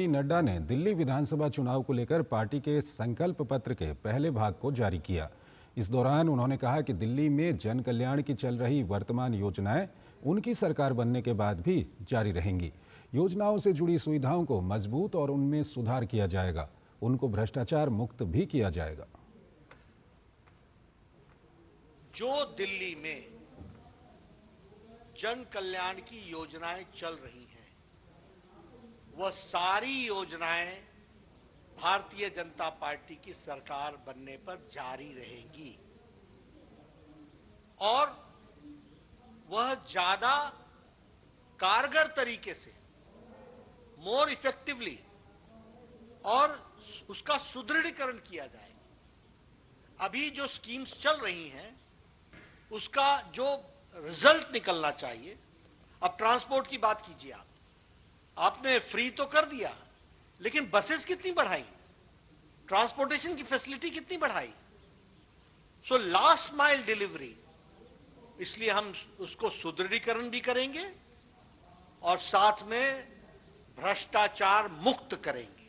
नड्डा ने दिल्ली विधानसभा चुनाव को लेकर पार्टी के संकल्प पत्र के पहले भाग को जारी किया। इस दौरान उन्होंने कहा कि दिल्ली में जन कल्याण की चल रही वर्तमान योजनाएं उनकी सरकार बनने के बाद भी जारी रहेंगी। योजनाओं से जुड़ी सुविधाओं को मजबूत और उनमें सुधार किया जाएगा। उनको भ्रष्टाचार मुक्त भी किया जाएगा। जो दिल्ली में जन कल्याण की योजनाएं चल रही हैं, वह सारी योजनाएं भारतीय जनता पार्टी की सरकार बनने पर जारी रहेंगी और वह ज्यादा कारगर तरीके से, मोर इफेक्टिवली, और उसका सुदृढ़ीकरण किया जाएगा। अभी जो स्कीम्स चल रही हैं उसका जो रिजल्ट निकलना चाहिए। अब ट्रांसपोर्ट की बात कीजिए, आपने फ्री तो कर दिया, लेकिन बसेस कितनी बढ़ाई, ट्रांसपोर्टेशन की फैसिलिटी कितनी बढ़ाई। सो लास्ट माइल डिलीवरी, इसलिए हम उसको सुदृढ़ीकरण भी करेंगे और साथ में भ्रष्टाचार मुक्त करेंगे।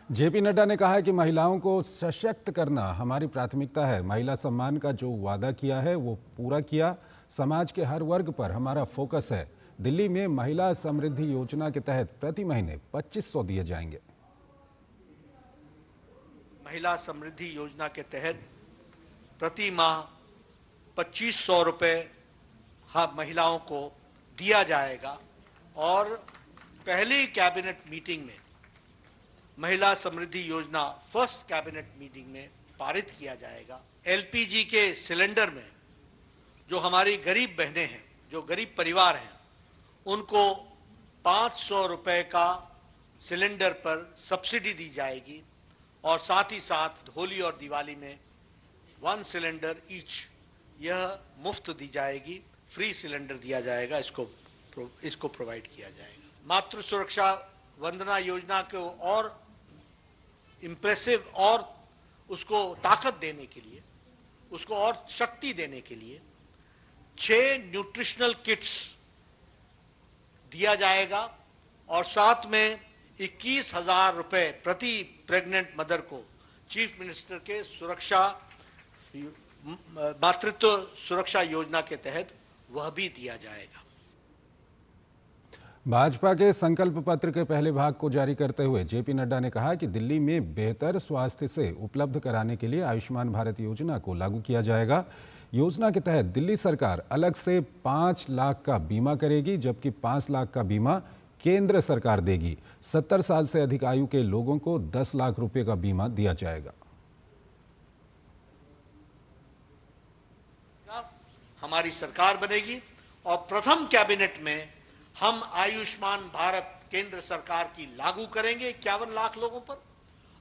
जेपी नड्डा ने कहा कि महिलाओं को सशक्त करना हमारी प्राथमिकता है। महिला सम्मान का जो वादा किया है वो पूरा किया। समाज के हर वर्ग पर हमारा फोकस है। दिल्ली में महिला समृद्धि योजना के तहत प्रति महीने 2500 दिए जाएंगे। महिला समृद्धि योजना के तहत प्रति माह 2500 रुपए महिलाओं को दिया जाएगा और पहली कैबिनेट मीटिंग में महिला समृद्धि योजना फर्स्ट कैबिनेट मीटिंग में पारित किया जाएगा। एलपीजी के सिलेंडर में जो हमारी गरीब बहनें हैं, जो गरीब परिवार हैं, उनको 500 रुपए का सिलेंडर पर सब्सिडी दी जाएगी और साथ ही साथ होली और दिवाली में 1 सिलेंडर ईच, यह मुफ्त दी जाएगी, फ्री सिलेंडर दिया जाएगा, इसको प्रोवाइड किया जाएगा। मातृ सुरक्षा वंदना योजना को और इम्प्रेसिव और उसको ताकत देने के लिए, उसको और शक्ति देने के लिए 6 न्यूट्रिशनल किट्स दिया जाएगा और साथ में 21,000 रुपए प्रति प्रेग्नेंट मदर को चीफ मिनिस्टर के मातृत्व सुरक्षा योजना के तहत वह भी दिया जाएगा। भाजपा के संकल्प पत्र के पहले भाग को जारी करते हुए जेपी नड्डा ने कहा कि दिल्ली में बेहतर स्वास्थ्य से उपलब्ध कराने के लिए आयुष्मान भारत योजना को लागू किया जाएगा। योजना के तहत दिल्ली सरकार अलग से 5 लाख का बीमा करेगी, जबकि 5 लाख का बीमा केंद्र सरकार देगी। 70 साल से अधिक आयु के लोगों को 10 लाख रुपए का बीमा दिया जाएगा। हमारी सरकार बनेगी और प्रथम कैबिनेट में हम आयुष्मान भारत केंद्र सरकार की लागू करेंगे 51 लाख लोगों पर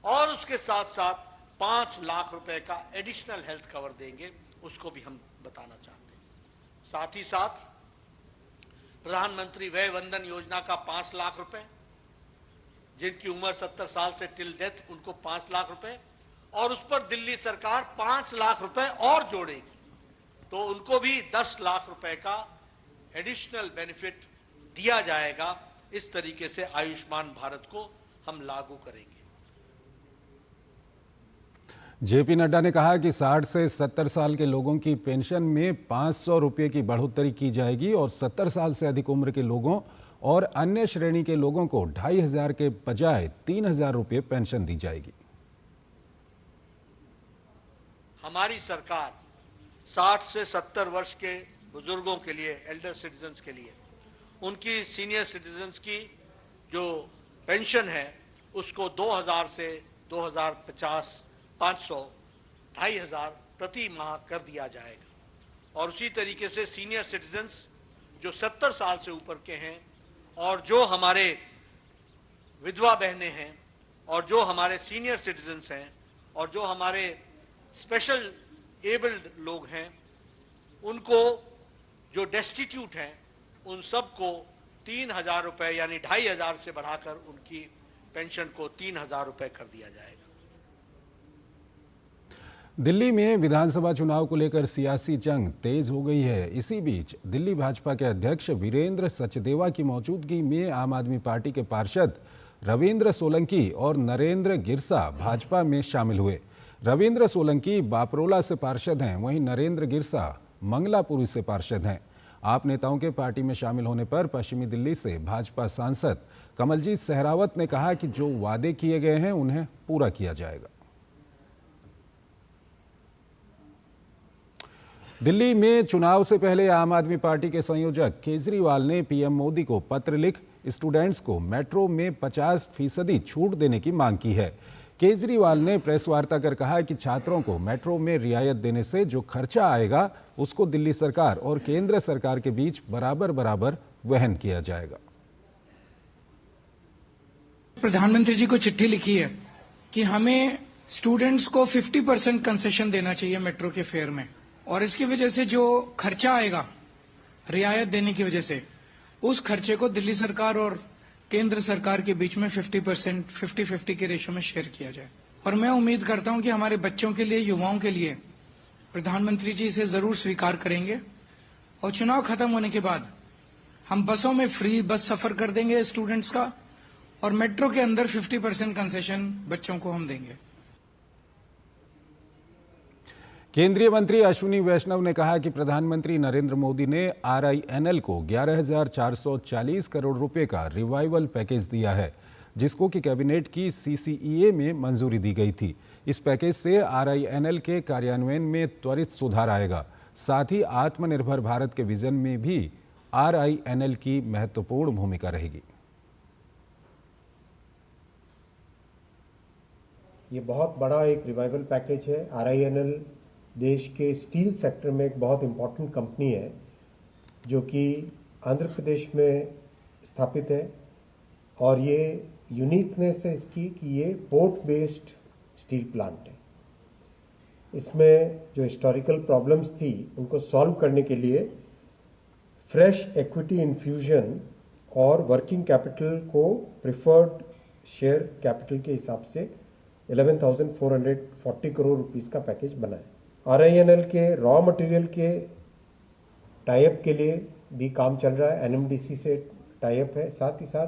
और उसके साथ साथ 5 लाख रुपए का एडिशनल हेल्थ कवर देंगे, उसको भी हम बताना चाहते हैं। साथ ही साथ प्रधानमंत्री वय वंदन योजना का 5 लाख रुपए, जिनकी उम्र 70 साल से टिल डेथ, उनको 5 लाख रुपए और उस पर दिल्ली सरकार 5 लाख रुपए और जोड़ेगी, तो उनको भी 10 लाख रुपए का एडिशनल बेनिफिट दिया जाएगा। इस तरीके से आयुष्मान भारत को हम लागू करेंगे। जेपी नड्डा ने कहा कि 60 से 70 साल के लोगों की पेंशन में 500 रुपये की बढ़ोतरी की जाएगी और 70 साल से अधिक उम्र के लोगों और अन्य श्रेणी के लोगों को 2500 के बजाय 3000 रुपये पेंशन दी जाएगी। हमारी सरकार 60 से 70 वर्ष के बुजुर्गों के लिए, एल्डर सिटीजन्स के लिए, उनकी सीनियर सिटीजन्स की जो पेंशन है उसको 2000 से 2050 500 2500 प्रति माह कर दिया जाएगा और उसी तरीके से सीनियर सिटीजन्स जो 70 साल से ऊपर के हैं और जो हमारे विधवा बहनें हैं और जो हमारे सीनियर सिटीजन्स हैं और जो हमारे स्पेशल एबल्ड लोग हैं, उनको जो डेस्टिट्यूट हैं, उन सबको 3000 रुपए यानी 2500 से बढ़ाकर उनकी पेंशन को 3000 रुपए कर दिया जाएगा। दिल्ली में विधानसभा चुनाव को लेकर सियासी जंग तेज हो गई है। इसी बीच दिल्ली भाजपा के अध्यक्ष वीरेंद्र सचदेवा की मौजूदगी में आम आदमी पार्टी के पार्षद रविंद्र सोलंकी और नरेंद्र गिरसा भाजपा में शामिल हुए। रविंद्र सोलंकी बापरोला से पार्षद हैं, वहीं नरेंद्र गिरसा मंगलापुरी से पार्षद हैं। आप नेताओं के पार्टी में शामिल होने पर पश्चिमी दिल्ली से भाजपा सांसद कमलजीत सहरावत ने कहा कि जो वादे किए गए हैं उन्हें पूरा किया जाएगा। दिल्ली में चुनाव से पहले आम आदमी पार्टी के संयोजक केजरीवाल ने पीएम मोदी को पत्र लिख स्टूडेंट्स को मेट्रो में 50% छूट देने की मांग की है। केजरीवाल ने प्रेस वार्ता कर कहा कि छात्रों को मेट्रो में रियायत देने से जो खर्चा आएगा उसको दिल्ली सरकार और केंद्र सरकार के बीच बराबर बराबर वहन किया जाएगा। प्रधानमंत्री जी को चिट्ठी लिखी है कि हमें स्टूडेंट्स को 50% कंसेशन देना चाहिए मेट्रो के फेयर में, और इसकी वजह से जो खर्चा आएगा रियायत देने की वजह से, उस खर्चे को दिल्ली सरकार और केंद्र सरकार के बीच में 50% 50-50 के रेशो में शेयर किया जाए। और मैं उम्मीद करता हूं कि हमारे बच्चों के लिए, युवाओं के लिए प्रधानमंत्री जी इसे जरूर स्वीकार करेंगे और चुनाव खत्म होने के बाद हम बसों में फ्री बस सफर कर देंगे स्टूडेंट्स का, और मेट्रो के अंदर 50% कंसेशन बच्चों को हम देंगे। केंद्रीय मंत्री अश्विनी वैष्णव ने कहा कि प्रधानमंत्री नरेंद्र मोदी ने RINL को 11,440 करोड़ रुपए का रिवाइवल पैकेज दिया है, जिसको कि कैबिनेट की CCEA में मंजूरी दी गई थी। इस पैकेज से RINL के कार्यान्वयन में त्वरित सुधार आएगा। साथ ही आत्मनिर्भर भारत के विजन में भी RINL की महत्वपूर्ण भूमिका रहेगी। ये बहुत बड़ा एक रिवाइवल पैकेज है। RINL देश के स्टील सेक्टर में एक बहुत इम्पॉर्टेंट कंपनी है जो कि आंध्र प्रदेश में स्थापित है, और ये यूनिकनेस है इसकी कि ये पोर्ट बेस्ड स्टील प्लांट है। इसमें जो हिस्टोरिकल प्रॉब्लम्स थी उनको सॉल्व करने के लिए फ्रेश इक्विटी इन्फ्यूजन और वर्किंग कैपिटल को प्रिफर्ड शेयर कैपिटल के हिसाब से 11,440 करोड़ रुपीस का पैकेज बना है। RINL के रॉ मटेरियल के टाई अप के लिए भी काम चल रहा है, NMDC से टाई अप है। साथ ही साथ